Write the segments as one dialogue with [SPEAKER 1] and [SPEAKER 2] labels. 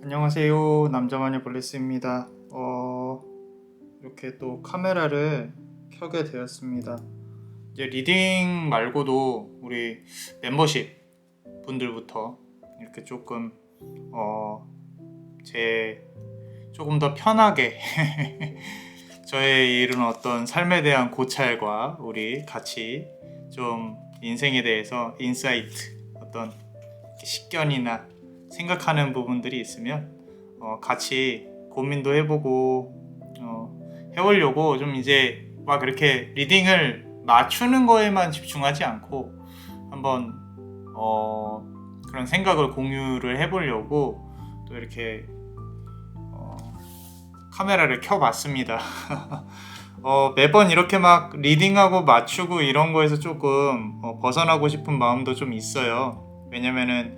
[SPEAKER 1] 안녕하세요. 남자마녀 블레스입니다. 이렇게 또 카메라를 켜게 되었습니다. 이제 리딩 말고도 우리 멤버십 분들부터 이렇게 조금 조금 더 편하게 저의 이런 어떤 삶에 대한 고찰과 우리 같이 좀 인생에 대해서 인사이트, 어떤 식견이나 생각하는 부분들이 있으면 같이 고민도 해보고 해보려고 좀 이제 막 이렇게 리딩을 맞추는 거에만 집중하지 않고 한번 그런 생각을 공유를 해보려고 또 이렇게 카메라를 켜봤습니다. 매번 이렇게 막 리딩하고 맞추고 이런 거에서 조금 벗어나고 싶은 마음도 좀 있어요. 왜냐면은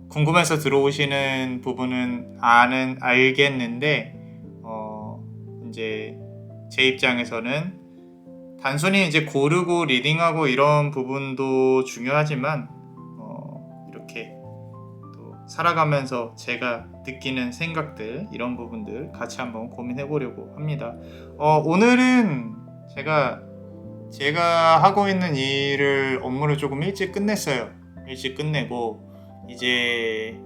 [SPEAKER 1] 궁금해서 들어오시는 부분은 알겠는데 이제 제 입장에서는 단순히 이제 고르고 리딩하고 이런 부분도 중요하지만 이렇게 또 살아가면서 제가 느끼는 생각들, 이런 부분들 같이 한번 고민해 보려고 합니다. 오늘은 제가 하고 있는 업무를 조금 일찍 끝냈어요. 일찍 끝내고 이제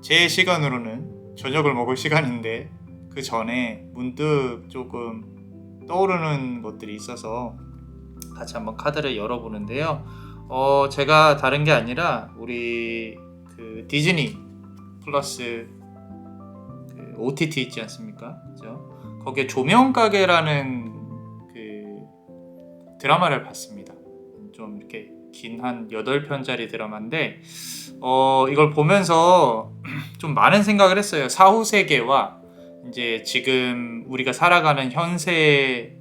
[SPEAKER 1] 제 시간으로는 저녁을 먹을 시간인데 그 전에 문득 조금 떠오르는 것들이 있어서 같이 한번 카드를 열어보는데요. 제가 다른 게 아니라 우리 그 디즈니 플러스 그 OTT 있지 않습니까? 그죠? 거기에 조명가게라는 그 드라마를 봤습니다. 좀 이렇게 긴 한 8편짜리 드라마인데 이걸 보면서 좀 많은 생각을 했어요. 사후 세계와 이제 지금 우리가 살아가는 현세와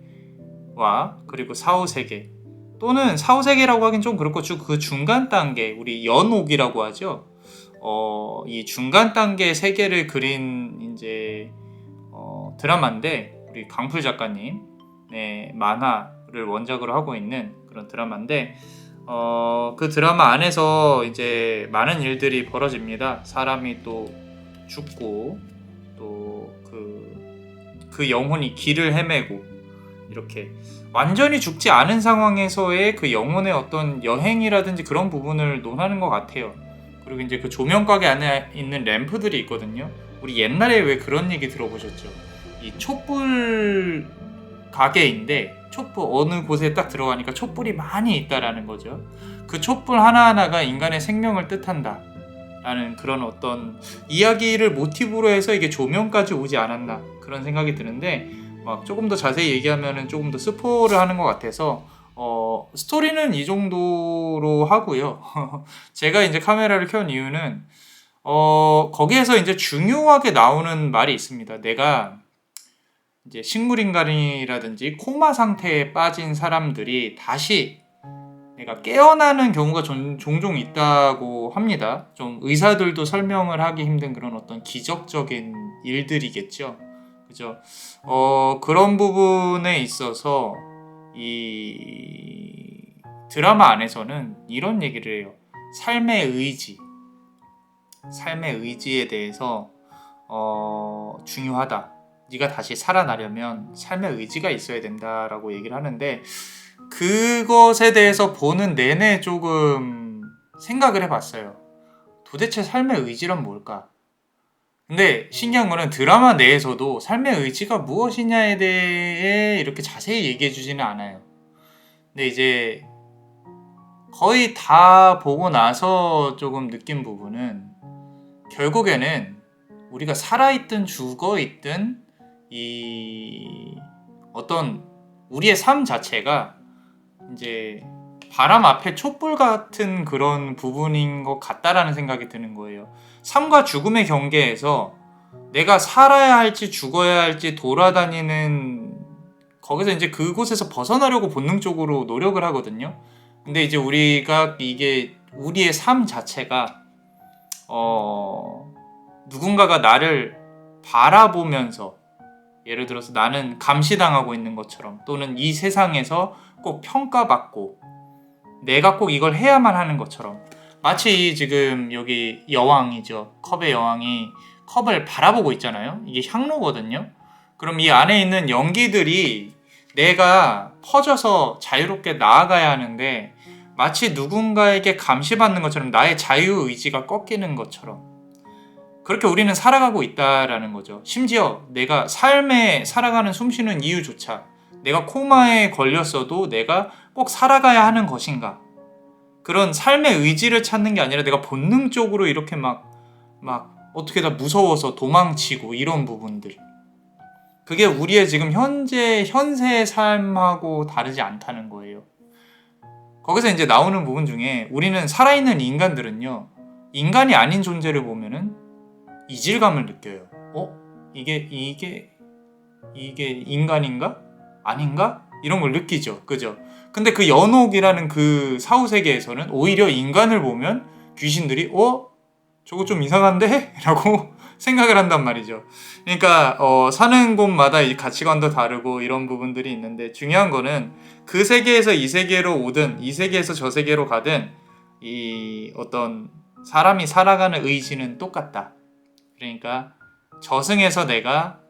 [SPEAKER 1] 그리고 사후 세계, 또는 사후 세계라고 하긴 좀 그렇고 그 중간 단계, 우리 연옥이라고 하죠. 이 중간 단계 세계를 그린 이제 드라마인데, 우리 강풀 작가님의 만화를 원작으로 하고 있는 그런 드라마인데 그 드라마 안에서 이제 많은 일들이 벌어집니다. 사람이 또 죽고 또 그 영혼이 길을 헤매고, 이렇게 완전히 죽지 않은 상황에서의 그 영혼의 어떤 여행이라든지 그런 부분을 논하는 것 같아요. 그리고 이제 그 조명가게 안에 있는 램프들이 있거든요. 우리 옛날에 왜 그런 얘기 들어보셨죠? 이 촛불 가게인데 촛불 어느 곳에 딱 들어가니까 촛불이 많이 있다라는 거죠. 그 촛불 하나하나가 인간의 생명을 뜻한다 라는 그런 어떤 이야기를 모티브로 해서 이게 조명까지 오지 않았나, 그런 생각이 드는데, 막 조금 더 자세히 얘기하면은 조금 더 스포를 하는 것 같아서 스토리는 이 정도로 하고요. 제가 이제 카메라를 켠 이유는 거기에서 이제 중요하게 나오는 말이 있습니다. 내가 이제 식물인간이라든지 코마 상태에 빠진 사람들이 다시 내가 깨어나는 경우가 종종 있다고 합니다. 좀 의사들도 설명을 하기 힘든 그런 어떤 기적적인 일들이겠죠. 그죠? 그런 부분에 있어서 이 드라마 안에서는 이런 얘기를 해요. 삶의 의지에 대해서 중요하다. 네가 다시 살아나려면 삶의 의지가 있어야 된다라고 얘기를 하는데, 그것에 대해서 보는 내내 조금 생각을 해봤어요. 도대체 삶의 의지란 뭘까? 근데 신기한 거는 드라마 내에서도 삶의 의지가 무엇이냐에 대해 이렇게 자세히 얘기해 주지는 않아요. 근데 이제 거의 다 보고 나서 조금 느낀 부분은, 결국에는 우리가 살아있든 죽어있든 이 어떤 우리의 삶 자체가 이제 바람 앞에 촛불 같은 그런 부분인 것 같다라는 생각이 드는 거예요. 삶과 죽음의 경계에서 내가 살아야 할지 죽어야 할지 돌아다니는, 거기서 이제 그곳에서 벗어나려고 본능적으로 노력을 하거든요. 근데 이제 이게 우리의 삶 자체가 누군가가 나를 바라보면서, 예를 들어서 나는 감시당하고 있는 것처럼, 또는 이 세상에서 꼭 평가받고 내가 꼭 이걸 해야만 하는 것처럼 마치 지금 여기 여왕이죠. 컵의 여왕이 컵을 바라보고 있잖아요. 이게 향로거든요. 그럼 이 안에 있는 연기들이 내가 퍼져서 자유롭게 나아가야 하는데 마치 누군가에게 감시받는 것처럼 나의 자유의지가 꺾이는 것처럼 그렇게 우리는 살아가고 있다라는 거죠. 심지어 내가 삶에 살아가는 숨쉬는 이유조차 내가 코마에 걸렸어도 내가 꼭 살아가야 하는 것인가, 그런 삶의 의지를 찾는 게 아니라 내가 본능적으로 이렇게 막 어떻게 다 무서워서 도망치고 이런 부분들, 그게 우리의 지금 현세의 삶하고 다르지 않다는 거예요. 거기서 이제 나오는 부분 중에 우리는 살아있는 인간들은요, 인간이 아닌 존재를 보면은 이질감을 느껴요. 이게 인간인가? 아닌가? 이런 걸 느끼죠. 그죠? 근데 그 연옥이라는 그 사후세계에서는 오히려 인간을 보면 귀신들이 저거 좀 이상한데? 라고 생각을 한단 말이죠. 그러니까 사는 곳마다 이 가치관도 다르고 이런 부분들이 있는데, 중요한 거는 그 세계에서 이 세계로 오든 이 세계에서 저 세계로 가든 이 어떤 사람이 살아가는 의지는 똑같다. 그러니까 저승에서 내가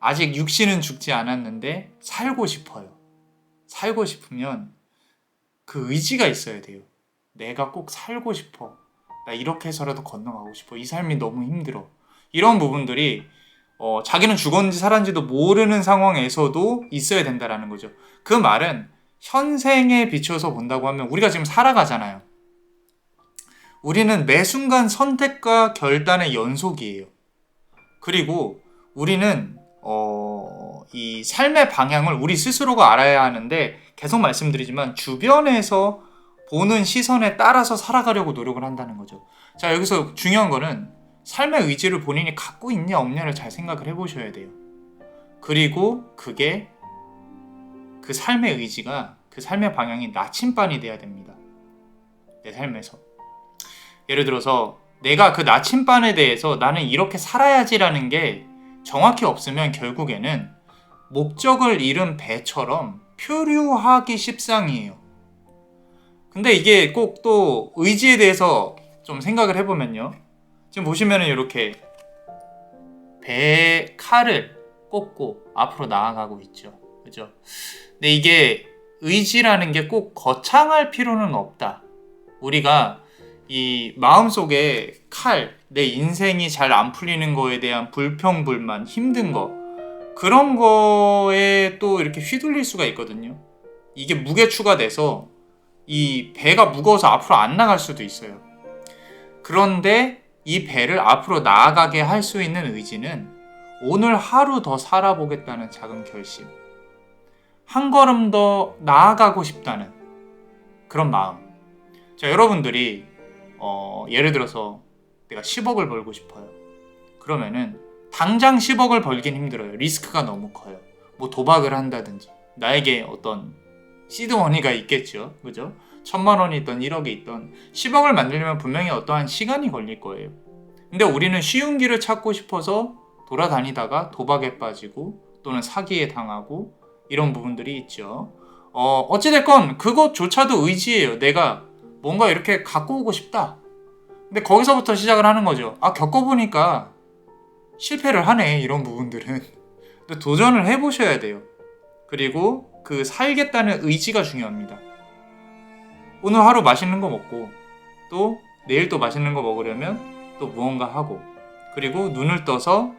[SPEAKER 1] 아직 육신은 죽지 않았는데 살고 싶어요. 살고 싶으면 그 의지가 있어야 돼요. 내가 꼭 살고 싶어. 나 이렇게 해서라도 건너가고 싶어. 이 삶이 너무 힘들어. 이런 부분들이 자기는 죽었는지 살았는지도 모르는 상황에서도 있어야 된다라는 거죠. 그 말은 현생에 비춰서 본다고 하면 우리가 지금 살아가잖아요. 우리는 매 순간 선택과 결단의 연속이에요. 그리고 우리는 이 삶의 방향을 우리 스스로가 알아야 하는데, 계속 말씀드리지만 주변에서 보는 시선에 따라서 살아가려고 노력을 한다는 거죠. 자, 여기서 중요한 거는 삶의 의지를 본인이 갖고 있냐 없냐를 잘 생각을 해보셔야 돼요. 그리고 그게 그 삶의 의지가, 그 삶의 방향이 나침반이 돼야 됩니다. 내 삶에서. 예를 들어서 내가 그 나침반에 대해서 나는 이렇게 살아야지라는 게 정확히 없으면 결국에는 목적을 잃은 배처럼 표류하기 십상이에요. 근데 이게 꼭 또 의지에 대해서 좀 생각을 해보면요, 지금 보시면은 이렇게 배에 칼을 꽂고 앞으로 나아가고 있죠. 그죠? 근데 이게 의지라는 게 꼭 거창할 필요는 없다. 우리가 이 마음속에 내 인생이 잘 안 풀리는 거에 대한 불평불만, 힘든 거, 그런 거에 또 이렇게 휘둘릴 수가 있거든요. 이게 무게추가 돼서 이 배가 무거워서 앞으로 안 나갈 수도 있어요. 그런데 이 배를 앞으로 나아가게 할 수 있는 의지는 오늘 하루 더 살아보겠다는 작은 결심, 한 걸음 더 나아가고 싶다는 그런 마음. 자, 여러분들이 예를 들어서 내가 10억을 벌고 싶어요. 그러면은 당장 10억을 벌긴 힘들어요. 리스크가 너무 커요. 뭐 도박을 한다든지, 나에게 어떤 시드머니가 있겠죠. 그죠? 1000만 원이 있던 1억이 있던 10억을 만들려면 분명히 어떠한 시간이 걸릴 거예요. 근데 우리는 쉬운 길을 찾고 싶어서 돌아다니다가 도박에 빠지고 또는 사기에 당하고 이런 부분들이 있죠. 어찌됐건 그것조차도 의지예요. 내가 뭔가 이렇게 갖고 오고 싶다. 근데 거기서부터 시작을 하는 거죠. 겪어보니까 실패를 하네, 이런 부분들은. 근데 도전을 해보셔야 돼요. 그리고 그 살겠다는 의지가 중요합니다. 오늘 하루 맛있는 거 먹고 또 내일 또 맛있는 거 먹으려면 또 무언가 하고, 그리고 눈을 떠서,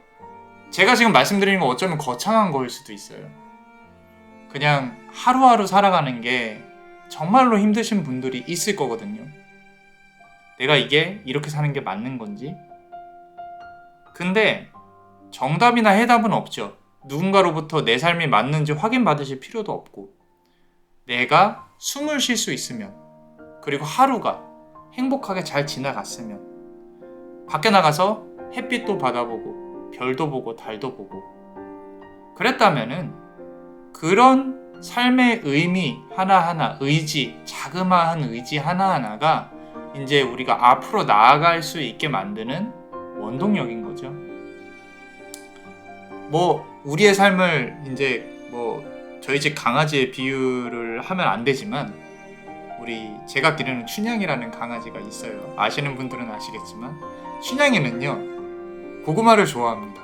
[SPEAKER 1] 제가 지금 말씀드리는 거 어쩌면 거창한 거일 수도 있어요. 그냥 하루하루 살아가는 게 정말로 힘드신 분들이 있을 거거든요. 내가 이게 이렇게 사는 게 맞는 건지. 근데 정답이나 해답은 없죠. 누군가로부터 내 삶이 맞는지 확인받으실 필요도 없고, 내가 숨을 쉴 수 있으면, 그리고 하루가 행복하게 잘 지나갔으면, 밖에 나가서 햇빛도 받아보고 별도 보고 달도 보고 그랬다면은 그런 삶의 의미 하나하나, 의지, 자그마한 의지 하나하나가 이제 우리가 앞으로 나아갈 수 있게 만드는 원동력인 거죠. 우리의 삶을 이제 저희 집 강아지의 비유를 하면 안 되지만, 제가 기르는 춘향이라는 강아지가 있어요. 아시는 분들은 아시겠지만 춘향이는요 고구마를 좋아합니다.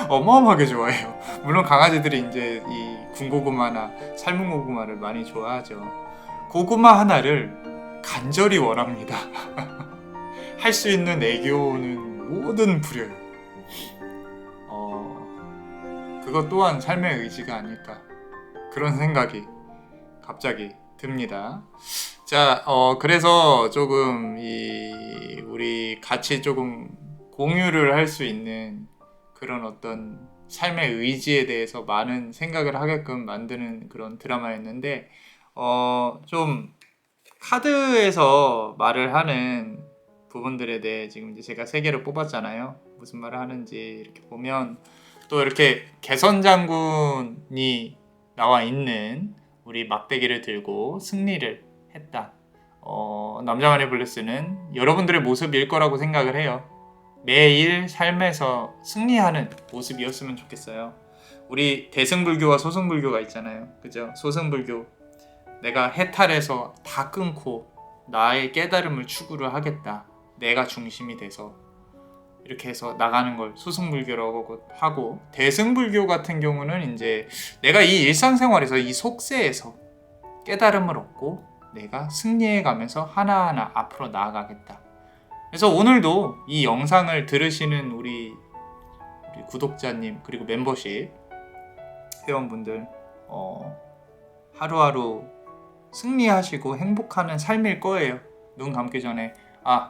[SPEAKER 1] 어마어마하게 좋아해요. 물론 강아지들이 이제 이 군고구마나 삶은 고구마를 많이 좋아하죠. 고구마 하나를 간절히 원합니다. 할 수 있는 애교는 뭐든 부려요. 그것 또한 삶의 의지가 아닐까 그런 생각이 갑자기 듭니다. 자, 그래서 조금 우리 같이 조금 공유를 할 수 있는 그런 어떤 삶의 의지에 대해서 많은 생각을 하게끔 만드는 그런 드라마였는데, 좀 카드에서 말을 하는 부분들에 대해 지금 이제 제가 3개를 뽑았잖아요. 무슨 말을 하는지 이렇게 보면 또 이렇게 개선 장군이 나와 있는 우리 막대기를 들고 승리를 했다. 남자만의 블루스는 여러분들의 모습일 거라고 생각을 해요. 매일 삶에서 승리하는 모습이었으면 좋겠어요. 우리 대승불교와 소승불교가 있잖아요. 그죠? 소승불교, 내가 해탈해서 다 끊고 나의 깨달음을 추구를 하겠다. 내가 중심이 돼서 이렇게 해서 나가는 걸 소승불교라고 하고, 대승불교 같은 경우는 이제 내가 이 일상생활에서 이 속세에서 깨달음을 얻고 내가 승리해 가면서 하나하나 앞으로 나아가겠다. 그래서 오늘도 이 영상을 들으시는 우리 구독자님 그리고 멤버십 회원분들 하루하루 승리하시고 행복하는 삶일 거예요. 눈 감기 전에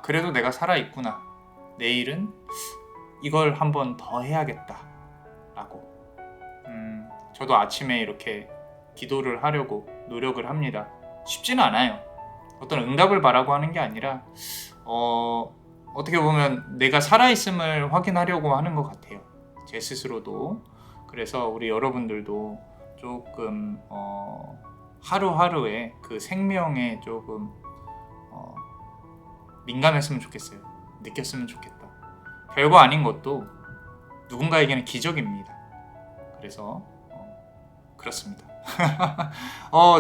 [SPEAKER 1] 그래도 내가 살아있구나, 내일은 이걸 한번 더 해야겠다 라고 저도 아침에 이렇게 기도를 하려고 노력을 합니다. 쉽지는 않아요. 어떤 응답을 바라고 하는 게 아니라 어떻게 보면 내가 살아있음을 확인하려고 하는 것 같아요. 제 스스로도. 그래서 우리 여러분들도 조금 하루하루의 그 생명에 조금 민감했으면 좋겠어요. 느꼈으면 좋겠다. 별거 아닌 것도 누군가에게는 기적입니다. 그래서 그렇습니다.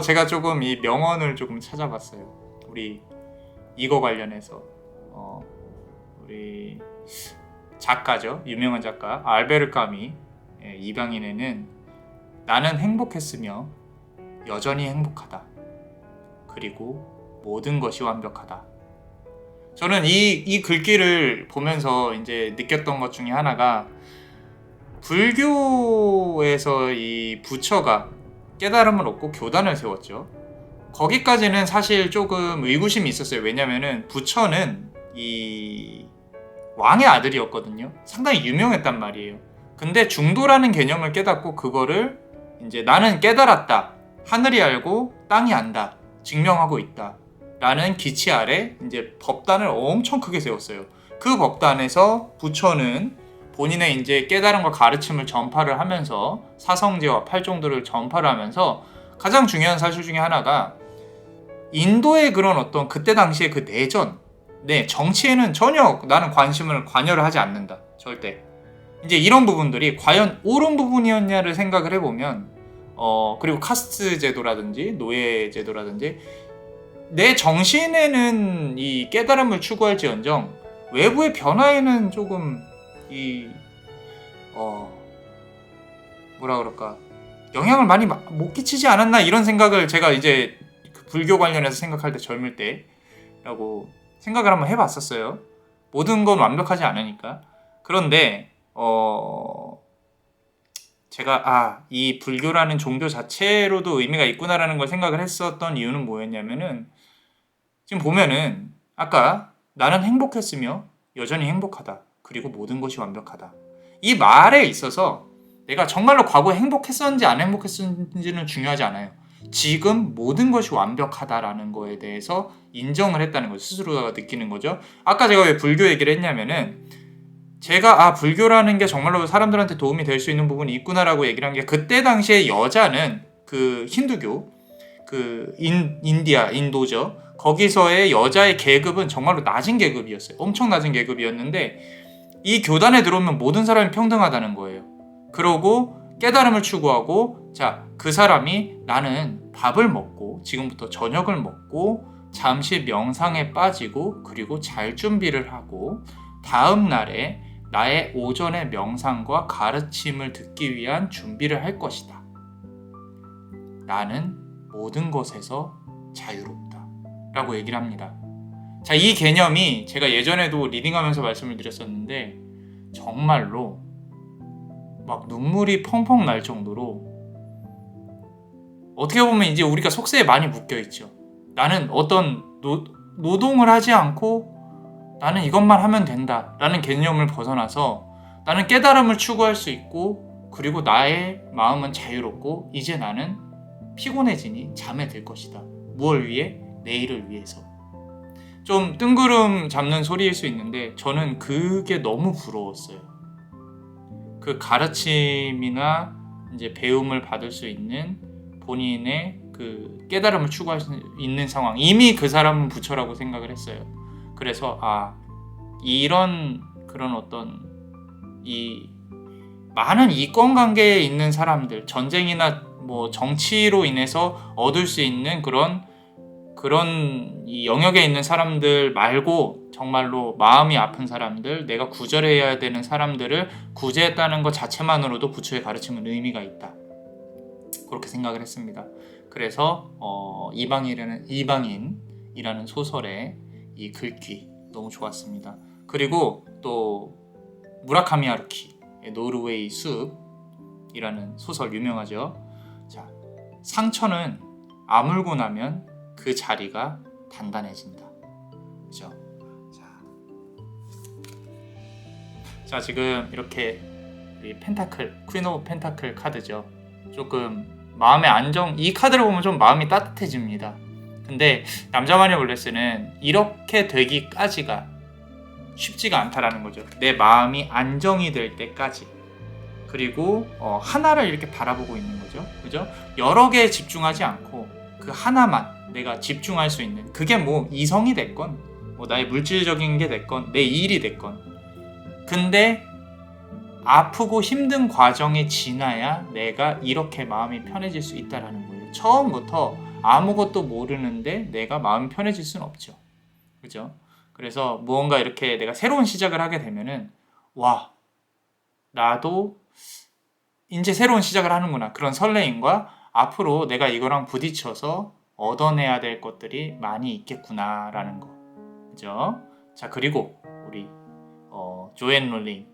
[SPEAKER 1] 제가 조금 이 명언을 조금 찾아봤어요. 우리 이거 관련해서 우리 작가죠. 유명한 작가 알베르 까미 이방인에는 나는 행복했으며 여전히 행복하다. 그리고 모든 것이 완벽하다. 저는 이 글귀를 보면서 이제 느꼈던 것 중에 하나가, 불교에서 이 부처가 깨달음을 얻고 교단을 세웠죠. 거기까지는 사실 조금 의구심이 있었어요. 왜냐면은 부처는 이 왕의 아들이었거든요. 상당히 유명했단 말이에요. 근데 중도라는 개념을 깨닫고 그거를 이제 나는 깨달았다, 하늘이 알고 땅이 안다, 증명하고 있다 라는 기치 아래 이제 법단을 엄청 크게 세웠어요. 그 법단에서 부처는 본인의 이제 깨달음과 가르침을 전파를 하면서 사성제와 팔종도를 전파를 하면서 가장 중요한 사실 중에 하나가 인도의 그런 어떤 그때 당시의 그 내전, 정치에는 전혀 나는 관여를 하지 않는다. 절대. 이제 이런 부분들이 과연 옳은 부분이었냐를 생각을 해보면, 그리고 카스트 제도라든지 노예 제도라든지 내 정신에는 이 깨달음을 추구할지언정 외부의 변화에는 조금 뭐라 그럴까, 영향을 많이 못 끼치지 않았나, 이런 생각을 제가 이제 불교 관련해서 생각할 때, 젊을 때라고 생각을 한번 해봤었어요. 모든 건 완벽하지 않으니까. 그런데 제가 이 불교라는 종교 자체로도 의미가 있구나라는 걸 생각을 했었던 이유는 뭐였냐면은, 지금 보면은 아까 나는 행복했으며 여전히 행복하다, 그리고 모든 것이 완벽하다, 이 말에 있어서 내가 정말로 과거에 행복했었는지 안 행복했었는지는 중요하지 않아요. 지금 모든 것이 완벽하다라는 거에 대해서 인정을 했다는 걸 스스로가 느끼는 거죠. 아까 제가 왜 불교 얘기를 했냐면은, 제가 불교라는 게 정말로 사람들한테 도움이 될 수 있는 부분이 있구나라고 얘기를 한 게, 그때 당시에 여자는 그 힌두교, 그 인도죠. 거기서의 여자의 계급은 정말로 낮은 계급이었어요. 엄청 낮은 계급이었는데 이 교단에 들어오면 모든 사람이 평등하다는 거예요. 그러고 깨달음을 추구하고, 자, 그 사람이 나는 밥을 먹고 지금부터 저녁을 먹고 잠시 명상에 빠지고 그리고 잘 준비를 하고 다음 날에 나의 오전의 명상과 가르침을 듣기 위한 준비를 할 것이다. 나는 모든 것에서 자유롭다 라고 얘기를 합니다. 자, 이 개념이 제가 예전에도 리딩하면서 말씀을 드렸었는데 정말로 막 눈물이 펑펑 날 정도로, 어떻게 보면 이제 우리가 속세에 많이 묶여 있죠. 나는 어떤 노동을 하지 않고 나는 이것만 하면 된다 라는 개념을 벗어나서 나는 깨달음을 추구할 수 있고 그리고 나의 마음은 자유롭고 이제 나는 피곤해지니 잠에 들 것이다. 무엇을 위해? 내일을 위해서. 좀 뜬구름 잡는 소리일 수 있는데 저는 그게 너무 부러웠어요. 그 가르침이나 이제 배움을 받을 수 있는 본인의 그 깨달음을 추구할 수 있는 상황, 이미 그 사람은 부처라고 생각을 했어요. 그래서 이런 그런 어떤 이 많은 이권관계에 있는 사람들, 전쟁이나 뭐 정치로 인해서 얻을 수 있는 그런 이 영역에 있는 사람들 말고 정말로 마음이 아픈 사람들, 내가 구절해야 되는 사람들을 구제했다는 것 자체만으로도 부처의 가르침은 의미가 있다. 그렇게 생각을 했습니다. 그래서 이방인이라는 소설의 이 글귀 너무 좋았습니다. 그리고 또 무라카미 하루키의 노르웨이 숲이라는 소설 유명하죠. 자, 상처는 아물고 나면 그 자리가 단단해진다. 그죠? 자, 지금 이렇게 우리 펜타클, 퀸 오브 펜타클 카드죠. 조금 마음의 안정, 이 카드를 보면 좀 마음이 따뜻해집니다. 근데 남자 마니올레스는 이렇게 되기까지가 쉽지가 않다라는 거죠. 내 마음이 안정이 될 때까지. 그리고 하나를 이렇게 바라보고 있는 거죠. 그죠? 여러 개에 집중하지 않고 그 하나만 내가 집중할 수 있는, 그게 뭐 이성이 됐건 뭐 나의 물질적인 게 됐건 내 일이 됐건, 근데 아프고 힘든 과정에 지나야 내가 이렇게 마음이 편해질 수 있다라는 거예요. 처음부터 아무것도 모르는데 내가 마음이 편해질 수는 없죠. 그죠? 그래서 무언가 이렇게 내가 새로운 시작을 하게 되면은 와, 나도 이제 새로운 시작을 하는구나, 그런 설레임과 앞으로 내가 이거랑 부딪혀서 얻어내야 될 것들이 많이 있겠구나라는 거. 그죠? 자, 그리고 우리 조앤 롤링,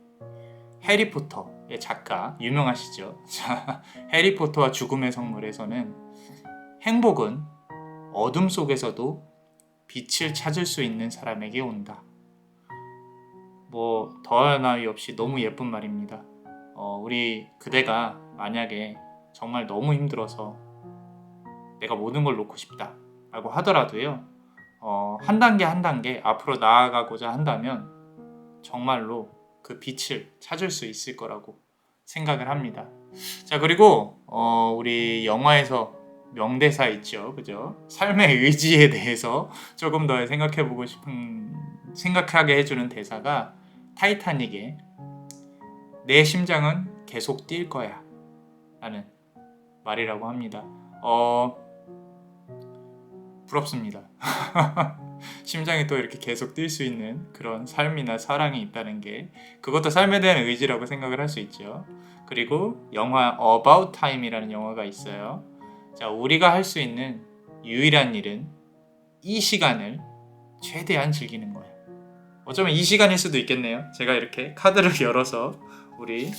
[SPEAKER 1] 해리포터의 작가 유명하시죠? 자, 해리포터와 죽음의 성물에서는 행복은 어둠 속에서도 빛을 찾을 수 있는 사람에게 온다. 뭐 더할 나위 없이 너무 예쁜 말입니다. 우리 그대가 만약에 정말 너무 힘들어서 내가 모든 걸 놓고 싶다 라고 하더라도요, 한 단계 한 단계 앞으로 나아가고자 한다면 정말로 그 빛을 찾을 수 있을 거라고 생각을 합니다. 자, 그리고 우리 영화에서 명대사 있죠, 그죠? 삶의 의지에 대해서 조금 더 생각하게 해주는 대사가 타이타닉의 내 심장은 계속 뛸 거야 라는 말이라고 합니다. 부럽습니다. 심장이 또 이렇게 계속 뛸 수 있는 그런 삶이나 사랑이 있다는 게, 그것도 삶에 대한 의지라고 생각을 할 수 있죠. 그리고 영화 About Time이라는 영화가 있어요. 자, 우리가 할 수 있는 유일한 일은 이 시간을 최대한 즐기는 거예요. 어쩌면 이 시간일 수도 있겠네요. 제가 이렇게 카드를 열어서 우리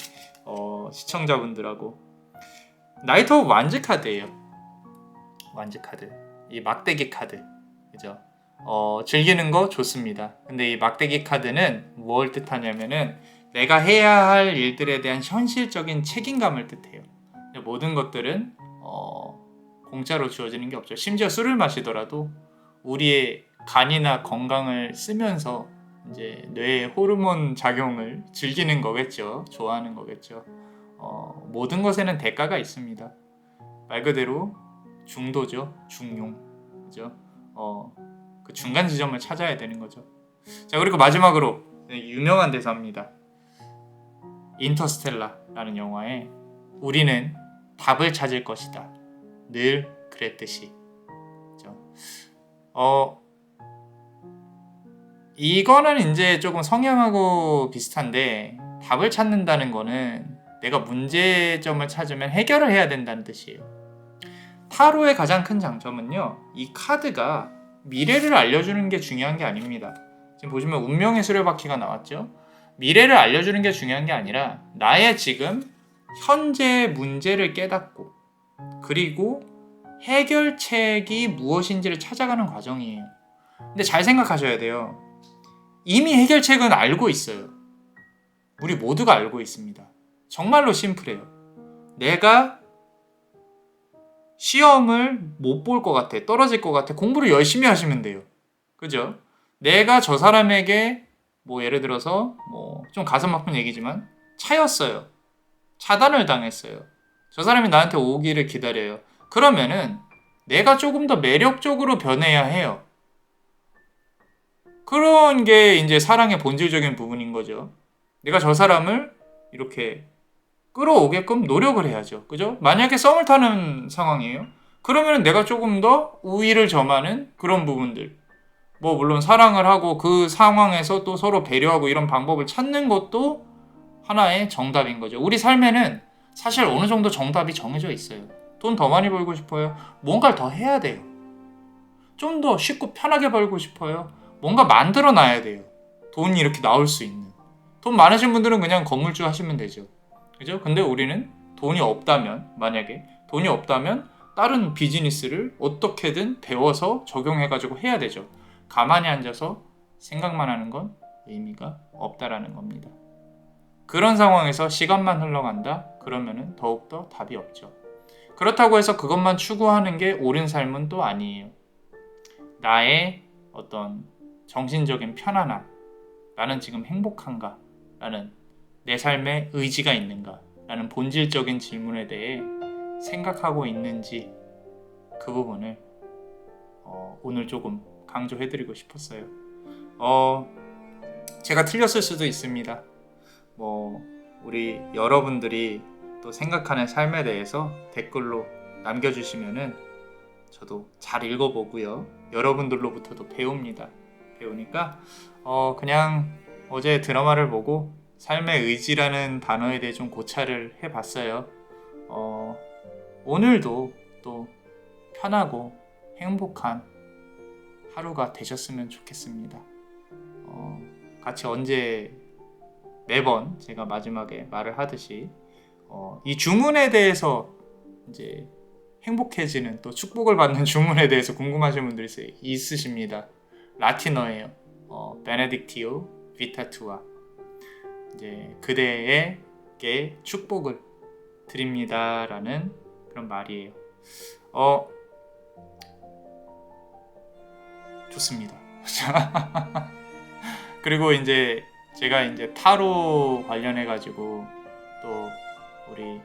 [SPEAKER 1] 시청자분들하고, 나이트 오브 완즈 카드예요. 완즈 카드, 이 막대기 카드, 그죠? 즐기는 거 좋습니다. 근데 이 막대기 카드는 뭘 뜻하냐면은 내가 해야 할 일들에 대한 현실적인 책임감을 뜻해요. 모든 것들은 공짜로 주어지는 게 없죠. 심지어 술을 마시더라도 우리의 간이나 건강을 쓰면서 이제 뇌의 호르몬 작용을 즐기는 거겠죠. 좋아하는 거겠죠. 모든 것에는 대가가 있습니다. 말 그대로 중도죠. 중용. 그죠? 그 중간 지점을 찾아야 되는 거죠. 자, 그리고 마지막으로 유명한 대사입니다. 인터스텔라라는 영화에 우리는 답을 찾을 것이다. 늘 그랬듯이. 그렇죠? 이거는 이제 조금 성향하고 비슷한데, 답을 찾는다는 거는 내가 문제점을 찾으면 해결을 해야 된다는 뜻이에요. 타로의 가장 큰 장점은요, 이 카드가 미래를 알려주는 게 중요한 게 아닙니다. 지금 보시면 운명의 수레바퀴가 나왔죠. 미래를 알려주는 게 중요한 게 아니라 나의 지금 현재 문제를 깨닫고, 그리고 해결책이 무엇인지를 찾아가는 과정이에요. 근데 잘 생각하셔야 돼요. 이미 해결책은 알고 있어요. 우리 모두가 알고 있습니다. 정말로 심플해요. 내가 시험을 못 볼 것 같아, 떨어질 것 같아, 공부를 열심히 하시면 돼요. 그죠? 내가 저 사람에게 뭐 예를 들어서 뭐 좀 가슴 아픈 얘기지만 차였어요. 차단을 당했어요. 저 사람이 나한테 오기를 기다려요. 그러면은 내가 조금 더 매력적으로 변해야 해요. 그런 게 이제 사랑의 본질적인 부분인 거죠. 내가 저 사람을 이렇게 끌어오게끔 노력을 해야죠. 그죠? 만약에 썸을 타는 상황이에요. 그러면 내가 조금 더 우위를 점하는 그런 부분들. 뭐 물론 사랑을 하고 그 상황에서 또 서로 배려하고 이런 방법을 찾는 것도 하나의 정답인 거죠. 우리 삶에는 사실 어느 정도 정답이 정해져 있어요. 돈 더 많이 벌고 싶어요? 뭔가를 더 해야 돼요. 좀 더 쉽고 편하게 벌고 싶어요? 뭔가 만들어 놔야 돼요. 돈이 이렇게 나올 수 있는. 돈 많으신 분들은 그냥 건물주 하시면 되죠. 그죠? 근데 우리는 돈이 없다면, 만약에 돈이 없다면 다른 비즈니스를 어떻게든 배워서 적용해가지고 해야 되죠. 가만히 앉아서 생각만 하는 건 의미가 없다라는 겁니다. 그런 상황에서 시간만 흘러간다? 그러면은 더욱더 답이 없죠. 그렇다고 해서 그것만 추구하는 게 옳은 삶은 또 아니에요. 나의 어떤 정신적인 편안함, 나는 지금 행복한가? 라는 내 삶에 의지가 있는가? 라는 본질적인 질문에 대해 생각하고 있는지, 그 부분을 오늘 조금 강조해드리고 싶었어요. 제가 틀렸을 수도 있습니다. 우리 여러분들이 또 생각하는 삶에 대해서 댓글로 남겨주시면은 저도 잘 읽어보고요. 여러분들로부터도 배우니까 그냥 어제 드라마를 보고 삶의 의지라는 단어에 대해 좀 고찰을 해봤어요. 오늘도 또 편하고 행복한 하루가 되셨으면 좋겠습니다. 같이 언제 매번 제가 마지막에 말을 하듯이 이 주문에 대해서 이제 행복해지는, 또 축복을 받는 주문에 대해서 궁금하신 분들이 있으십니다. 라틴어예요. 베네딕티오 비타투아. 이제 그대에게 축복을 드립니다라는 그런 말이에요. 좋습니다. 그리고 이제 제가 이제 타로 관련해 가지고 또 우리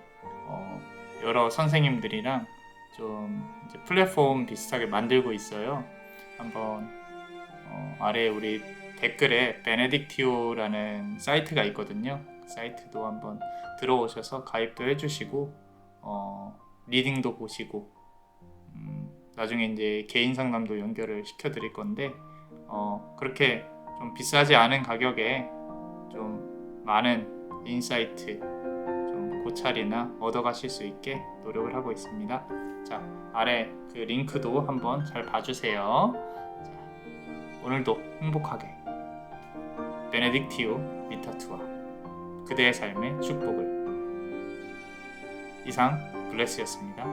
[SPEAKER 1] 여러 선생님들이랑 좀 이제 플랫폼 비슷하게 만들고 있어요. 한번 아래 우리 댓글에 베네딕티오라는 사이트가 있거든요. 그 사이트도 한번 들어오셔서 가입도 해주시고 리딩도 보시고 나중에 이제 개인 상담도 연결을 시켜드릴 건데 그렇게 좀 비싸지 않은 가격에 좀 많은 인사이트, 좀 고찰이나 얻어가실 수 있게 노력을 하고 있습니다. 자, 아래 그 링크도 한번 잘 봐주세요. 자, 오늘도 행복하게 베네딕티오 비타투아, 그대의 삶의 축복을. 이상 블레스였습니다.